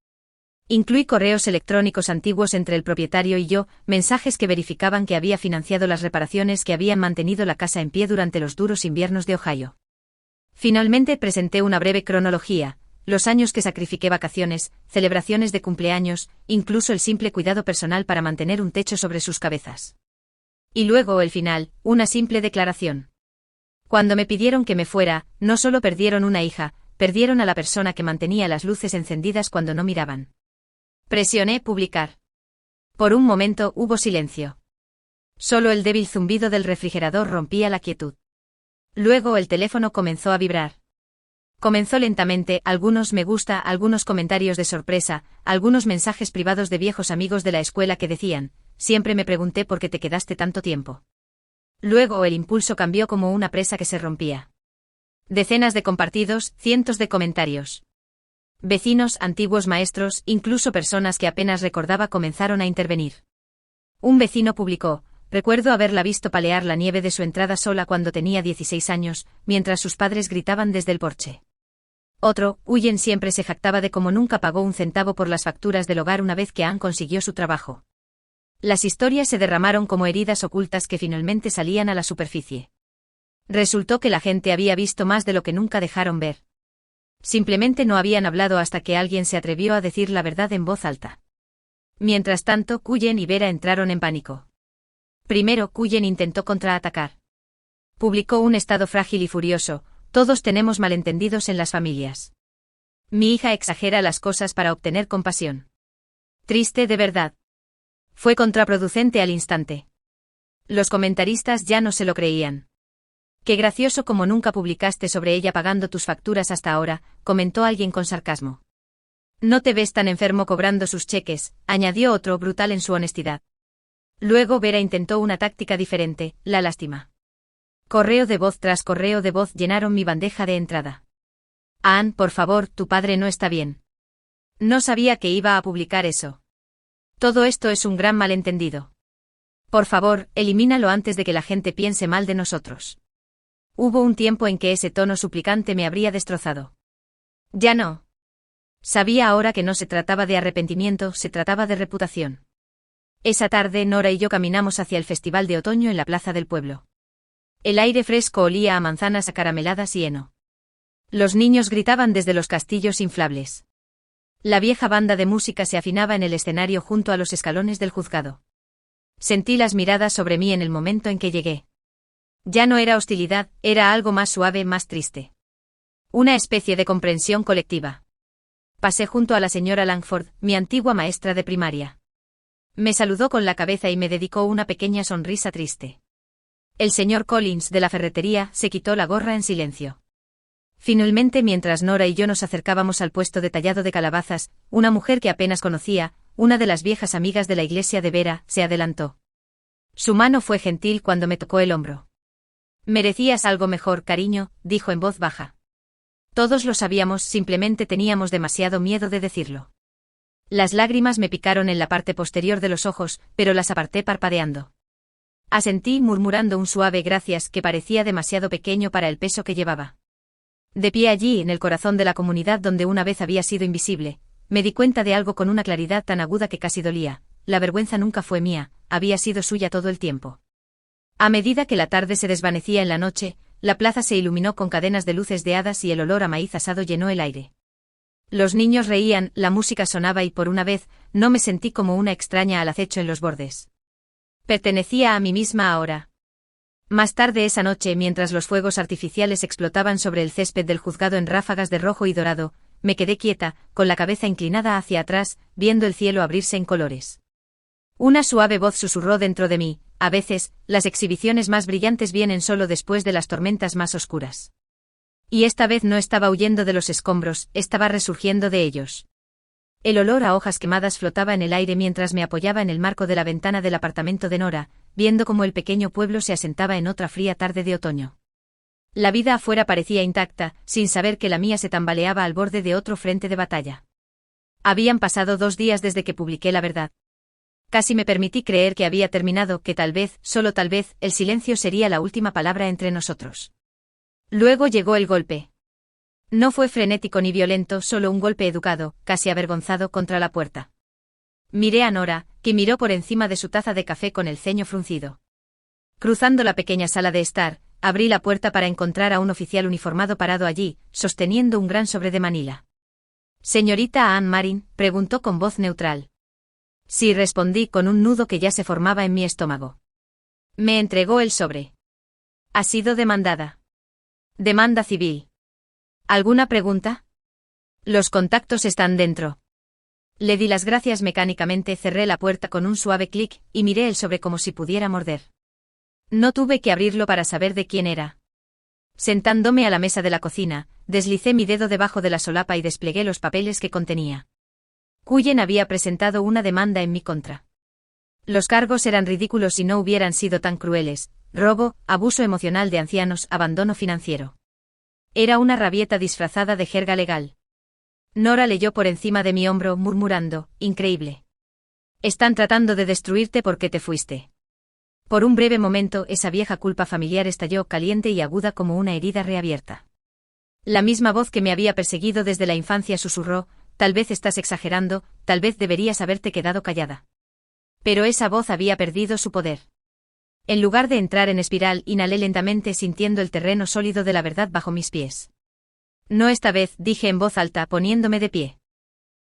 Incluí correos electrónicos antiguos entre el propietario y yo, mensajes que verificaban que había financiado las reparaciones que habían mantenido la casa en pie durante los duros inviernos de Ohio. Finalmente presenté una breve cronología, los años que sacrifiqué, vacaciones, celebraciones de cumpleaños, incluso el simple cuidado personal para mantener un techo sobre sus cabezas. Y luego el final, una simple declaración. Cuando me pidieron que me fuera, no solo perdieron una hija, perdieron a la persona que mantenía las luces encendidas cuando no miraban. Presioné publicar. Por un momento hubo silencio. Solo el débil zumbido del refrigerador rompía la quietud. Luego el teléfono comenzó a vibrar. Comenzó lentamente, algunos me gusta, algunos comentarios de sorpresa, algunos mensajes privados de viejos amigos de la escuela que decían: siempre me pregunté por qué te quedaste tanto tiempo. Luego el impulso cambió como una presa que se rompía. Decenas de compartidos, cientos de comentarios. Vecinos, antiguos maestros, incluso personas que apenas recordaba comenzaron a intervenir. Un vecino publicó: recuerdo haberla visto palear la nieve de su entrada sola cuando tenía 16 años, mientras sus padres gritaban desde el porche. Otro: Cullen siempre se jactaba de cómo nunca pagó un centavo por las facturas del hogar una vez que Ann consiguió su trabajo. Las historias se derramaron como heridas ocultas que finalmente salían a la superficie. Resultó que la gente había visto más de lo que nunca dejaron ver. Simplemente no habían hablado hasta que alguien se atrevió a decir la verdad en voz alta. Mientras tanto, Cullen y Vera entraron en pánico. Primero, Cullen intentó contraatacar. Publicó un estado frágil y furioso: todos tenemos malentendidos en las familias. Mi hija exagera las cosas para obtener compasión. Triste de verdad. Fue contraproducente al instante. Los comentaristas ya no se lo creían. Qué gracioso como nunca publicaste sobre ella pagando tus facturas hasta ahora, comentó alguien con sarcasmo. No te ves tan enfermo cobrando sus cheques, añadió otro, brutal en su honestidad. Luego Vera intentó una táctica diferente: la lástima. Correo de voz tras correo de voz llenaron mi bandeja de entrada. Ann, por favor, tu padre no está bien. No sabía que iba a publicar eso. Todo esto es un gran malentendido. Por favor, elimínalo antes de que la gente piense mal de nosotros. Hubo un tiempo en que ese tono suplicante me habría destrozado. Ya no. Sabía ahora que no se trataba de arrepentimiento, se trataba de reputación. Esa tarde Nora y yo caminamos hacia el festival de otoño en la plaza del pueblo. El aire fresco olía a manzanas acarameladas y heno. Los niños gritaban desde los castillos inflables. La vieja banda de música se afinaba en el escenario junto a los escalones del juzgado. Sentí las miradas sobre mí en el momento en que llegué. Ya no era hostilidad, era algo más suave, más triste. Una especie de comprensión colectiva. Pasé junto a la señora Langford, mi antigua maestra de primaria. Me saludó con la cabeza y me dedicó una pequeña sonrisa triste. El señor Collins, de la ferretería, se quitó la gorra en silencio. Finalmente, mientras Nora y yo nos acercábamos al puesto de tallado de calabazas, una mujer que apenas conocía, una de las viejas amigas de la iglesia de Vera, se adelantó. Su mano fue gentil cuando me tocó el hombro. Merecías algo mejor, cariño, dijo en voz baja. Todos lo sabíamos, simplemente teníamos demasiado miedo de decirlo. Las lágrimas me picaron en la parte posterior de los ojos, pero las aparté parpadeando. Asentí murmurando un suave gracias que parecía demasiado pequeño para el peso que llevaba. De pie allí, en el corazón de la comunidad donde una vez había sido invisible, me di cuenta de algo con una claridad tan aguda que casi dolía: la vergüenza nunca fue mía, había sido suya todo el tiempo. A medida que la tarde se desvanecía en la noche, la plaza se iluminó con cadenas de luces de hadas y el olor a maíz asado llenó el aire. Los niños reían, la música sonaba y por una vez, no me sentí como una extraña al acecho en los bordes. Pertenecía a mí misma ahora. Más tarde esa noche, mientras los fuegos artificiales explotaban sobre el césped del juzgado en ráfagas de rojo y dorado, me quedé quieta, con la cabeza inclinada hacia atrás, viendo el cielo abrirse en colores. Una suave voz susurró dentro de mí: a veces, las exhibiciones más brillantes vienen solo después de las tormentas más oscuras. Y esta vez no estaba huyendo de los escombros, estaba resurgiendo de ellos. El olor a hojas quemadas flotaba en el aire mientras me apoyaba en el marco de la ventana del apartamento de Nora, viendo cómo el pequeño pueblo se asentaba en otra fría tarde de otoño. La vida afuera parecía intacta, sin saber que la mía se tambaleaba al borde de otro frente de batalla. Habían pasado 2 días desde que publiqué la verdad. Casi me permití creer que había terminado, que tal vez, solo tal vez, el silencio sería la última palabra entre nosotros. Luego llegó el golpe. No fue frenético ni violento, solo un golpe educado, casi avergonzado, contra la puerta. Miré a Nora, que miró por encima de su taza de café con el ceño fruncido. Cruzando la pequeña sala de estar, abrí la puerta para encontrar a un oficial uniformado parado allí, sosteniendo un gran sobre de Manila. «¿Señorita Anne Marin?», preguntó con voz neutral. Sí, respondí con un nudo que ya se formaba en mi estómago. Me entregó el sobre. «Ha sido demandada. Demanda civil. ¿Alguna pregunta?» «Los contactos están dentro». Le di las gracias mecánicamente, cerré la puerta con un suave clic, y miré el sobre como si pudiera morder. No tuve que abrirlo para saber de quién era. Sentándome a la mesa de la cocina, deslicé mi dedo debajo de la solapa y desplegué los papeles que contenía. Cullen había presentado una demanda en mi contra. Los cargos eran ridículos si no hubieran sido tan crueles: robo, abuso emocional de ancianos, abandono financiero. Era una rabieta disfrazada de jerga legal. Nora leyó por encima de mi hombro, murmurando: «Increíble. Están tratando de destruirte porque te fuiste». Por un breve momento, esa vieja culpa familiar estalló, caliente y aguda como una herida reabierta. La misma voz que me había perseguido desde la infancia susurró: «Tal vez estás exagerando, tal vez deberías haberte quedado callada». Pero esa voz había perdido su poder. En lugar de entrar en espiral, inhalé lentamente, sintiendo el terreno sólido de la verdad bajo mis pies. «No esta vez», dije en voz alta, poniéndome de pie.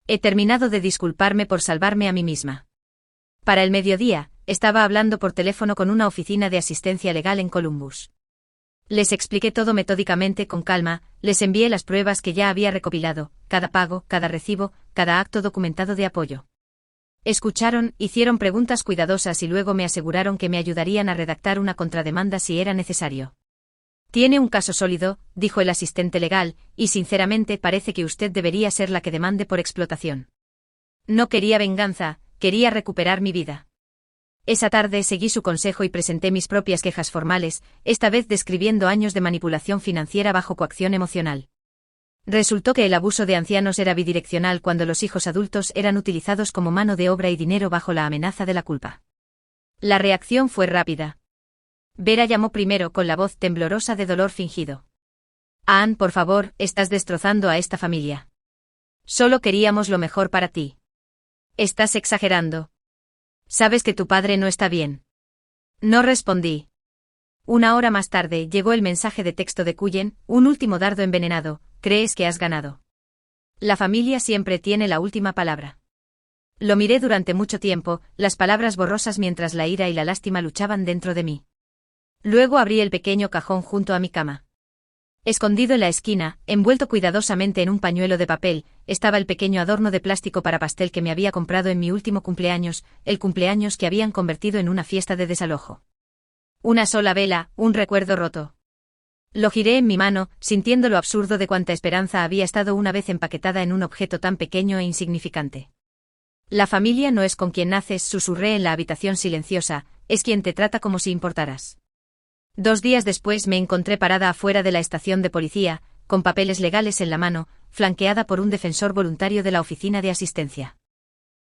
«He terminado de disculparme por salvarme a mí misma». Para el mediodía, estaba hablando por teléfono con una oficina de asistencia legal en Columbus. Les expliqué todo metódicamente, con calma, les envié las pruebas que ya había recopilado, cada pago, cada recibo, cada acto documentado de apoyo. Escucharon, hicieron preguntas cuidadosas y luego me aseguraron que me ayudarían a redactar una contrademanda si era necesario. «Tiene un caso sólido», dijo el asistente legal, «y sinceramente parece que usted debería ser la que demande por explotación». No quería venganza, quería recuperar mi vida. Esa tarde seguí su consejo y presenté mis propias quejas formales, esta vez describiendo años de manipulación financiera bajo coacción emocional. Resultó que el abuso de ancianos era bidireccional cuando los hijos adultos eran utilizados como mano de obra y dinero bajo la amenaza de la culpa. La reacción fue rápida. Vera llamó primero, con la voz temblorosa de dolor fingido. «Anne, por favor, estás destrozando a esta familia. Solo queríamos lo mejor para ti. Estás exagerando. Sabes que tu padre no está bien». No respondí. Una hora más tarde llegó el mensaje de texto de Cullen: «Un último dardo envenenado, crees que has ganado. La familia siempre tiene la última palabra». Lo miré durante mucho tiempo, las palabras borrosas mientras la ira y la lástima luchaban dentro de mí. Luego abrí el pequeño cajón junto a mi cama. Escondido en la esquina, envuelto cuidadosamente en un pañuelo de papel, estaba el pequeño adorno de plástico para pastel que me había comprado en mi último cumpleaños, el cumpleaños que habían convertido en una fiesta de desalojo. Una sola vela, un recuerdo roto. Lo giré en mi mano, sintiendo lo absurdo de cuánta esperanza había estado una vez empaquetada en un objeto tan pequeño e insignificante. «La familia no es con quien naces», susurré en la habitación silenciosa, «es quien te trata como si importaras». 2 días después me encontré parada afuera de la estación de policía, con papeles legales en la mano, flanqueada por un defensor voluntario de la oficina de asistencia.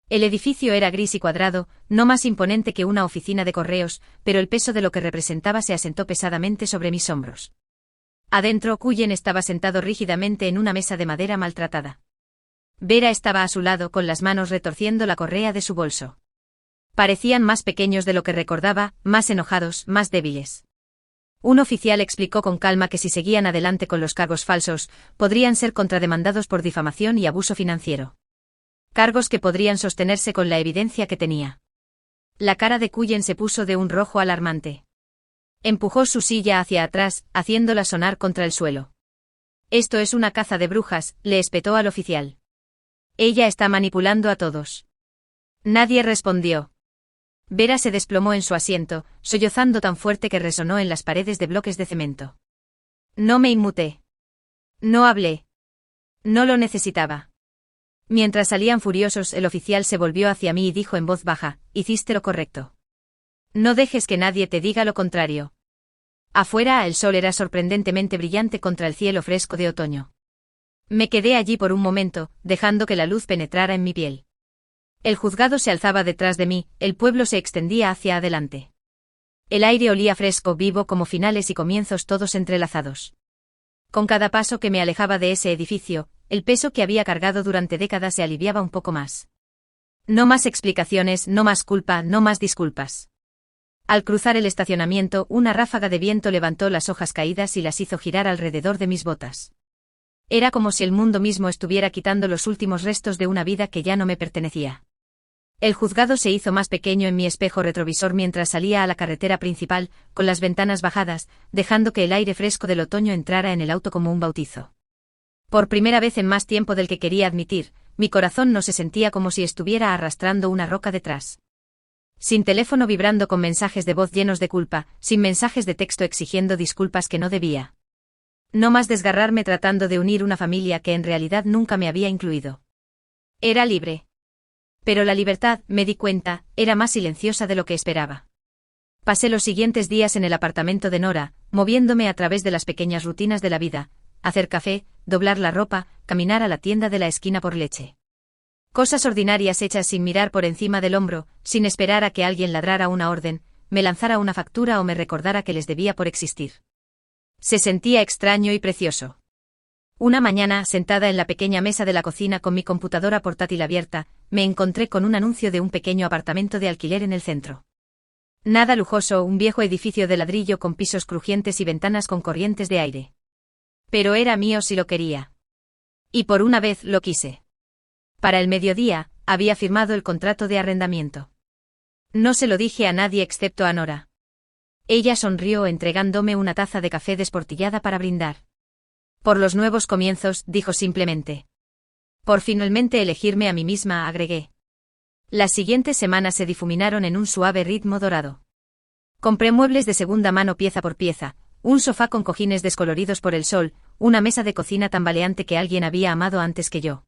El edificio era gris y cuadrado, no más imponente que una oficina de correos, pero el peso de lo que representaba se asentó pesadamente sobre mis hombros. Adentro, Cullen estaba sentado rígidamente en una mesa de madera maltratada. Vera estaba a su lado, con las manos retorciendo la correa de su bolso. Parecían más pequeños de lo que recordaba, más enojados, más débiles. Un oficial explicó con calma que si seguían adelante con los cargos falsos, podrían ser contrademandados por difamación y abuso financiero. Cargos que podrían sostenerse con la evidencia que tenía. La cara de Cullen se puso de un rojo alarmante. Empujó su silla hacia atrás, haciéndola sonar contra el suelo. «Esto es una caza de brujas», le espetó al oficial. «Ella está manipulando a todos». Nadie respondió. Vera se desplomó en su asiento, sollozando tan fuerte que resonó en las paredes de bloques de cemento. No me inmuté. No hablé. No lo necesitaba. Mientras salían furiosos, el oficial se volvió hacia mí y dijo en voz baja: «Hiciste lo correcto. No dejes que nadie te diga lo contrario». Afuera el sol era sorprendentemente brillante contra el cielo fresco de otoño. Me quedé allí por un momento, dejando que la luz penetrara en mi piel. El juzgado se alzaba detrás de mí, el pueblo se extendía hacia adelante. El aire olía fresco, vivo, como finales y comienzos todos entrelazados. Con cada paso que me alejaba de ese edificio, el peso que había cargado durante décadas se aliviaba un poco más. No más explicaciones, no más culpa, no más disculpas. Al cruzar el estacionamiento, una ráfaga de viento levantó las hojas caídas y las hizo girar alrededor de mis botas. Era como si el mundo mismo estuviera quitando los últimos restos de una vida que ya no me pertenecía. El juzgado se hizo más pequeño en mi espejo retrovisor mientras salía a la carretera principal, con las ventanas bajadas, dejando que el aire fresco del otoño entrara en el auto como un bautizo. Por primera vez en más tiempo del que quería admitir, mi corazón no se sentía como si estuviera arrastrando una roca detrás. Sin teléfono vibrando con mensajes de voz llenos de culpa, sin mensajes de texto exigiendo disculpas que no debía. No más desgarrarme tratando de unir una familia que en realidad nunca me había incluido. Era libre. Pero la libertad, me di cuenta, era más silenciosa de lo que esperaba. Pasé los siguientes días en el apartamento de Nora, moviéndome a través de las pequeñas rutinas de la vida, hacer café, doblar la ropa, caminar a la tienda de la esquina por leche. Cosas ordinarias hechas sin mirar por encima del hombro, sin esperar a que alguien ladrara una orden, me lanzara una factura o me recordara que les debía por existir. Se sentía extraño y precioso. Una mañana, sentada en la pequeña mesa de la cocina con mi computadora portátil abierta, me encontré con un anuncio de un pequeño apartamento de alquiler en el centro. Nada lujoso, un viejo edificio de ladrillo con pisos crujientes y ventanas con corrientes de aire. Pero era mío si lo quería. Y por una vez lo quise. Para el mediodía, había firmado el contrato de arrendamiento. No se lo dije a nadie excepto a Nora. Ella sonrió entregándome una taza de café desportillada para brindar. Por los nuevos comienzos, dijo simplemente. Por finalmente elegirme a mí misma, agregué. Las siguientes semanas se difuminaron en un suave ritmo dorado. Compré muebles de segunda mano pieza por pieza, un sofá con cojines descoloridos por el sol, una mesa de cocina tambaleante que alguien había amado antes que yo.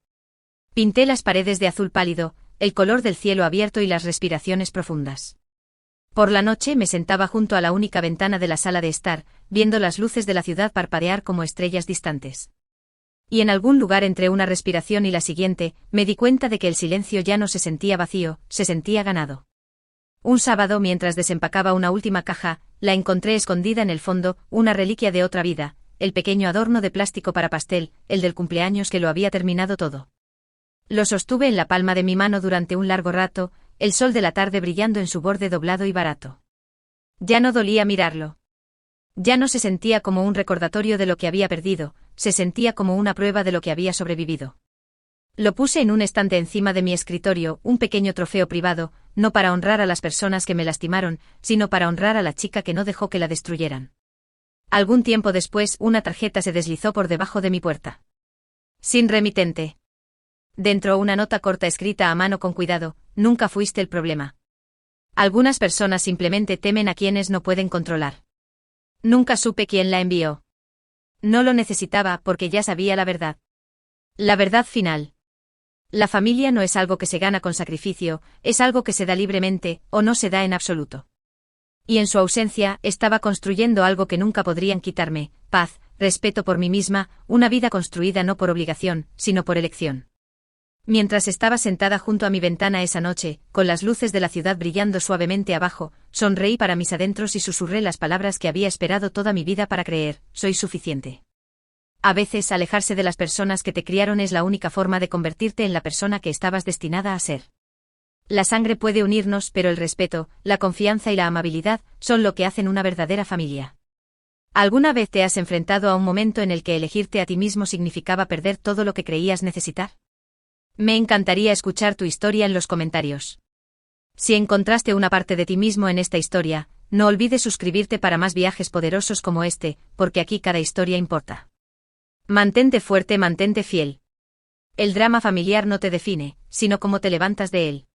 Pinté las paredes de azul pálido, el color del cielo abierto y las respiraciones profundas. Por la noche me sentaba junto a la única ventana de la sala de estar, viendo las luces de la ciudad parpadear como estrellas distantes. Y en algún lugar entre una respiración y la siguiente, me di cuenta de que el silencio ya no se sentía vacío, se sentía ganado. Un sábado, mientras desempacaba una última caja, la encontré escondida en el fondo, una reliquia de otra vida, el pequeño adorno de plástico para pastel, el del cumpleaños que lo había terminado todo. Lo sostuve en la palma de mi mano durante un largo rato, el sol de la tarde brillando en su borde doblado y barato. Ya no dolía mirarlo. Ya no se sentía como un recordatorio de lo que había perdido, se sentía como una prueba de lo que había sobrevivido. Lo puse en un estante encima de mi escritorio, un pequeño trofeo privado, no para honrar a las personas que me lastimaron, sino para honrar a la chica que no dejó que la destruyeran. Algún tiempo después, una tarjeta se deslizó por debajo de mi puerta. Sin remitente. Dentro una nota corta escrita a mano con cuidado: nunca fuiste el problema. Algunas personas simplemente temen a quienes no pueden controlar. Nunca supe quién la envió. No lo necesitaba porque ya sabía la verdad. La verdad final. La familia no es algo que se gana con sacrificio, es algo que se da libremente, o no se da en absoluto. Y en su ausencia, estaba construyendo algo que nunca podrían quitarme: paz, respeto por mí misma, una vida construida no por obligación, sino por elección. Mientras estaba sentada junto a mi ventana esa noche, con las luces de la ciudad brillando suavemente abajo, sonreí para mis adentros y susurré las palabras que había esperado toda mi vida para creer: soy suficiente. A veces, alejarse de las personas que te criaron es la única forma de convertirte en la persona que estabas destinada a ser. La sangre puede unirnos, pero el respeto, la confianza y la amabilidad son lo que hacen una verdadera familia. ¿Alguna vez te has enfrentado a un momento en el que elegirte a ti mismo significaba perder todo lo que creías necesitar? Me encantaría escuchar tu historia en los comentarios. Si encontraste una parte de ti mismo en esta historia, no olvides suscribirte para más viajes poderosos como este, porque aquí cada historia importa. Mantente fuerte, mantente fiel. El drama familiar no te define, sino cómo te levantas de él.